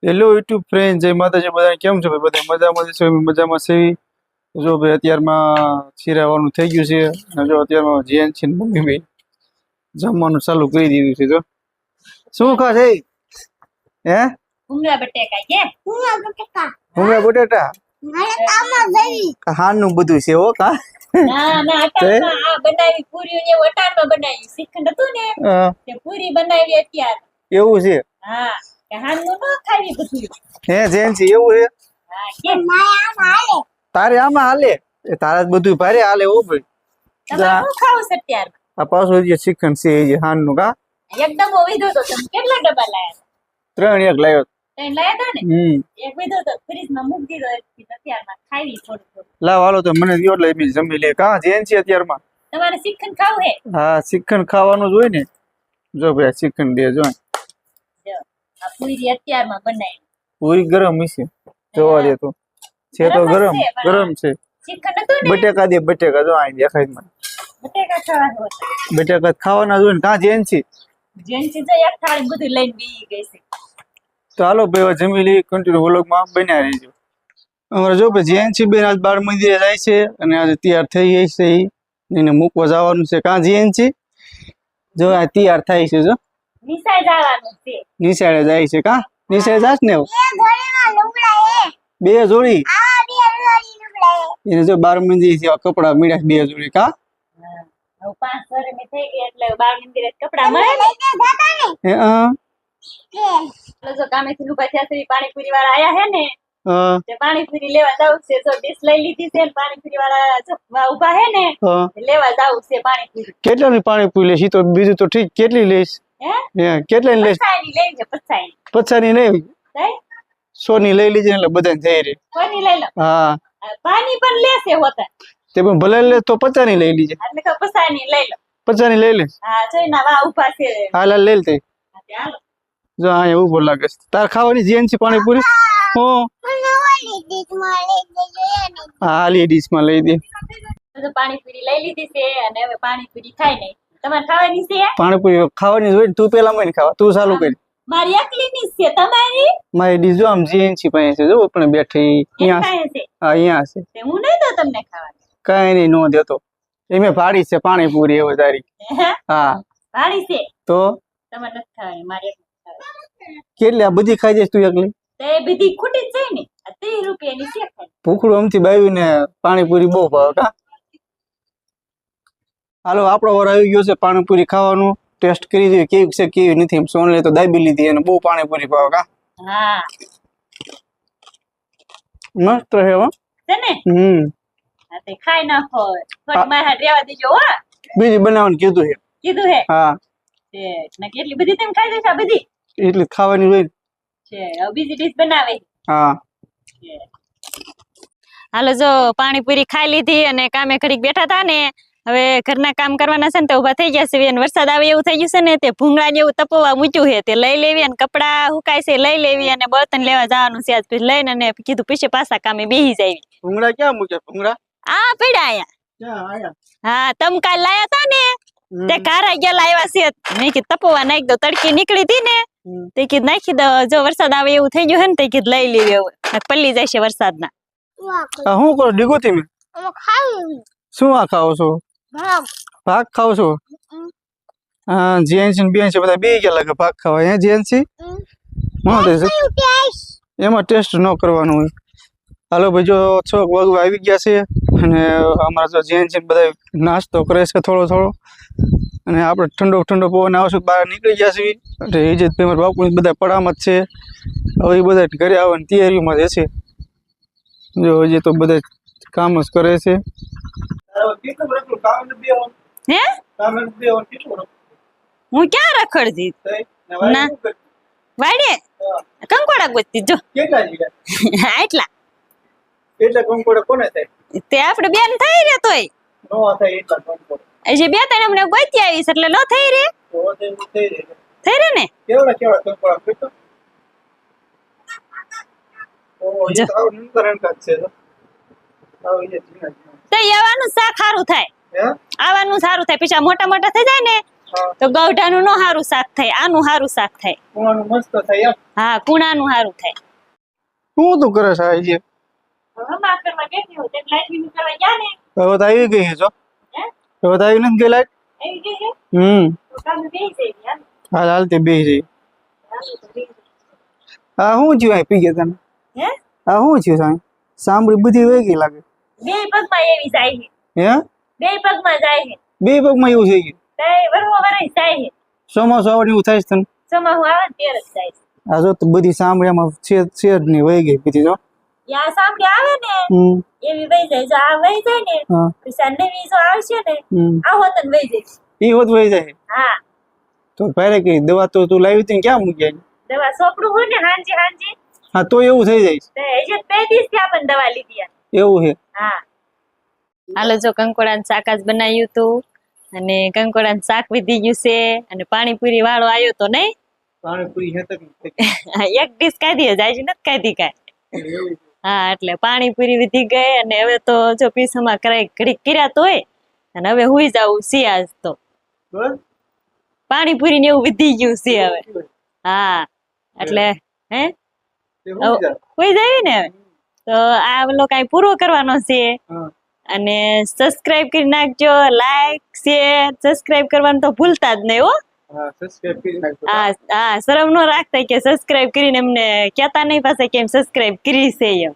Hello YouTube friend, જય માતાજી. બધા કેમ છો ભાઈ? બધા મજામાં છે? મજામાં છે. જો ભાઈ અત્યારમાં શીરાવાનું થઈ ગયું છે અને જો અત્યારમાં જેન છે ને મમ્મી ભાઈ જમવાનું ચાલુ કરી દીધું છે. જો શું ખા છે? હે ભૂંગળા બટેકા કે ભૂંગળા બટેકા ભૂંગળા બટેટા મારે કામમાં જઈ હાનું બધું છે હો કા. ના ના અટાણમાં આ બનાવી પૂરી ને અટાણમાં બનાવી શ્રીખંડ હતું ને તે પૂરી બનાવી અત્યારે એવું છે? હા કે હાનું ન ખાવી બધું હે જેન છે એવું છે? હા કે માયા હાલે તારે આમાં હાલે તારા જ બધું ભારે હાલે હો ભાઈ. તમારે શું ખાવું છે અત્યારે? આ પાછું જે શ્રીખંડ છે એ હાનનું કા એક ડબ્બો વિધો તો તમે કેટલા ડબ્બા લાયા? 3 એક લાવ્યો. ત્રણ લાયા તા ને એક વિધો તો ફ્રીજમાં મૂકી દીધો અત્યારમાં ખાવી થોડું થોડું. લાવ હાલો તો મને દિયો એટલે એમ જમી લે કા. જેન છે અત્યારમાં તમારે શ્રીખંડ ખાવું હે? હા શ્રીખંડ ખાવાનું જ હોય ને. જો ભાઈ શ્રીખંડ દે જો આ પૂરી અત્યારમાં બનાવી પૂરી ગરમ હશે જોવા દે તો છે તો ગરમ ગરમ છે. શ્રીખંડ હતું ને બટેકા દે બટેકા જો અહીં દેખાય મને બટેકા ખાવાનું હતા. બટેકા ખાવાના જ હોય ને કા જેન છે. જેનસી તો એક થાળી બધું લઈને બેસી ગઈ છે. તો હાલો ભાઈ હવે જમી લઈ કન્ટિન્યુ વ્લોગમાં બન્યા રહેજો. અમારે જો ભાઈ જેન છે બેન આજ બાળ મંદિરે જાય છે અને આજે તૈયાર થઈ ગઈ છે એને મૂકવા જવાનું છે કા જેન છે. જો આ તૈયાર થાય છે જો નિશાળ જવાનું છે. નિશાળે જાય છે કા. નિશાળે જાસ ને બે જોડીના લુગડા હે. 2 જોડી આ બે જોડી લુગડા હે. એને જો બાળ મંદિરે થી કપડા મળ્યા 2 જોડી કા. હવે 5 વર્ષની થઈ ગઈ એટલે બાળ મંદિરે કપડા મળે ને. હે જો કામેથી ઉભા થયા છે પાણીપુરી વાળા આયા હે ને તે પાણીપુરી લેવા જાવ છે. તો ડીશ લઈ લીધી છે ને પાણીપુરી વાળા જો ઉભા હે ને લેવા જાવ છે પાણીપુરી. કેટલાની પાણીપુરી લેશી? તો બીજું તો ઠીક, કેટલી લઈશ? હે કેટલાની લઈશ? 50 ની લેજો 50 50ની નહીં, ની 100 ની લઈ લીધી એટલે બધાને થઈ રહી. કોની લઈ લો? હા પાણી પણ લેશે હોતા તે પણ ભલે લે તો 50 ની લઈ લીજે. એટલે તો 50 ની લઈ લો. 50 ની લઈ લે. હા જોઈ ના વા ઉભા છે. હાલ હાલ લઈ લે. હાલો જો અહીંયા ઉભો લાગે છે. તાર ખાવાની જેન છે પાણીપુરી? હો હા લેડીઝ માં લઈ દે. તો પાણીપુરી લઈ લીધી છે અને હવે પાણીપુરી ખાઈ નહીં. તમારે ખાવાની છે? પાણીપુરી ખાવાની જ હોય ને. તું પેલા મને ખાવા, તું ચાલુ કરી. મારી એકલીની છે. તમારી? મારી ડીશ જો આમ જેન છે પાસે છે. જો પણ બેઠી અહીંયા છે. હા અહીંયા છે. તે હું નહીં દઉં તમને ખાવાનું. કઈ નહીં નો દેતો. એમે ભાડી છે પાણીપુરી હવે તારી. હા ભાડી છે તો તમારે નથી ખાવાની. મારી એકલી ખાવાની. કેટલી આ બધી ખાઈ જઈશ તું એકલી? તે બધી ખોટી જ છે ને. આ 30 રૂપિયાની છે ખાલી. ભૂખડું અમથી બાવીને પાણીપુરી બહુ ભાવે કા. હાલો આપણો વાર આવી ગયો છે પાણીપુરી ખાવાનું. ટેસ્ટ કરી જોઈએ કેવી છે કેવી નથી. સોનલે તો દાબી લીધી અને બહુ પાણીપુરી ભાવે કા. હા મસ્ત રહે હો. છે ને. હા તે ખાઈ નાખો. થોડી મારા હાથ રહેવા દેજો હો. બીજી બનાવવાનું કીધું છે. કીધું હે? હા તે ને કેટલી બધી તમે ખાઈ જશો? આ બધી એટલે ખાવાની હોય છે. હવે બીજી ડીશ બનાવે. હા હાલો જો પાણીપુરી ખાઈ લીધી અને કામે ઘડીક બેઠા હતા ને હવે ઘરના કામ કરવાના છે ને તો ઉભા થઈ ગયા છે. અને વરસાદ આવે એવું થઈ ગયું છે ને તે ભૂંગળા ને એવું તપવા મૂક્યું છે તે લઈ લેવી અને કપડા હુકાય છે લઈ લેવી અને બર્તન લેવા જવાનું છે. આજ પછી લઈને અને કીધું પછી પાછા કામે બેસી જાય. ભૂંગળા ક્યાં મૂકે? ભૂંગળા આ પડ્યા અહીંયા. ક્યાં આયા? હા તમ કાલ લાયા તા ને તે કારા ગયા લાવ્યા છે. મેં કીધું તપવા નાખી દો. તડકી નીકળી હતી ને તે કીધું નાખી દો. જો વરસાદ આવે એવું થઈ ગયું છે ને તે કીધું લઈ લેવી હવે પલ્લી જાય છે વરસાદના. હું કરો ડીગો તમે? શું આ ખાઓ છો? ભાગ ખાવ છો? હા જેન્સી ને બેન છે બધા બે ગયા લાગે ભાગ ખાવા. હે જેન્સી એમાં ટેસ્ટ ન કરવાનું હોય. હાલો ભાઈ જો 6 વાગવા આવી ગયા છે અને અમારા જો જેન્સી બધા નાસ્તો કરે છે થોડો થોડો અને આપણે ઠંડો ઠંડો પવન આવશે બહાર નીકળી ગયા છે. એટલે ઇજ્જતભાઈ મારા બાપુ બધા પડામાં જ છે. હવે એ બધા ઘરે આવવાની તૈયારીમાં જ છે. જો હજી તો બધા કામ જ કરે છે. હે હું ક્યાં રખડતી ના વાડે કંકોડા ગોતતી જો. એટલા એટલે કંકોડા કોને થાય? તે આપણે બેન થઈ રે તોય નો થાય એટલા કંકોડા. હજી 2-3 હમણાં ગોતી આવીશ એટલે ન થઈ રે. થઈ રે ને. કેવડા કેવડા કંકોડા ગોતો? ઓ એ તો નંબરન કાચ છે તો. આવ એ જીના તે આવવાનું શાક સારું થાય. હે? આવવાનું સારું થાય. પછી મોટા મોટા થઈ જાય ને તો ગૌઢાનું નો સારું શાક થાય, આનું સારું શાક થાય. કુણાનું મસ્ત થાય એમ. હા, કુણાનું સારું થાય. શું તું કરે છે આ જે? હમણાં કરવા બેઠી હોય એટલે લાઈટ કરવા ગયા ને. હવે તો આવી ગઈ છે જો. હે? હવે તો આવી નથી ગઈ લાઈટ. આવી ગઈ છે? તો કામે બેસી જઈએ હાલ. હાલ હાલતી બે જઈ. આ શું થયું આ પી ગયા તને? હે? આ શું થયું સામે? સાંભળી બધી વહી ગઈ લાગે. બે પગમાં એવી જાય છે. હે? બે પગમાં જાય છે. બે પગમાં એવું થઈ ગયું. તે વરવો વરસ જાય છે. ચોમાસું આવડે એવું થાય છે તને? ચોમાસું આવે ને ત્યારે જ જાય છે. આ જો તો બધી સાંભળ્યામાં શેર ની વહી ગઈ બધી જો. યા સાંભળી આવે ને એવી વહી જાય. જો આ વહી જાય ને હા. પછી આ નવી જો આવશે ને આ હોત ને વહી જાય. ઈ હોત વહી જાય. હા, તો પહેરે કઈ દવા તો તું લાવી હતી ને ક્યાં મૂકી આવી? દવા સોપડું હોય ને હાંજી હાંજી હા તો એવું થઈ જાય તે હજી 2 દિવસ થી આપણને દવા લીધી આ. એવું છે. હા, હાલો જો કંકોડાનું શાક જ બનાવ્યું હતું અને કંકોડાનું શાક વિધી ગયું છે અને પાણીપુરી વાળો આવ્યો તો નહીં. પાણીપુરી હે તો એક ડીશ કાઢી જ આજે નથી કાઢી કાંઈ. હા, એટલે પાણીપુરી વિધી ગઈ અને હવે તો જો પીસમાં કરાય ઘડીક કર્યા તો હોય અને હવે હુઈ જાવું છે આજ તો. પાણીપુરી ને એવું વિધી ગયું છે હવે. હા, એટલે હે હુઈ જાય ને હવે તો આ ઓલો કાંઈ પૂરો કરવાનો છે અને સબસ્ક્રાઇબ કરી નાખજો, લાઈક શેર સબસ્ક્રાઇબ કરવાનું તો ભૂલતા જ નહીં હો. હા, શરમ ન રાખતા કે સબસ્ક્રાઇબ કરીને એમને કહેતા નહીં પાછા કેમ સબસ્ક્રાઇબ કરી છે એમ.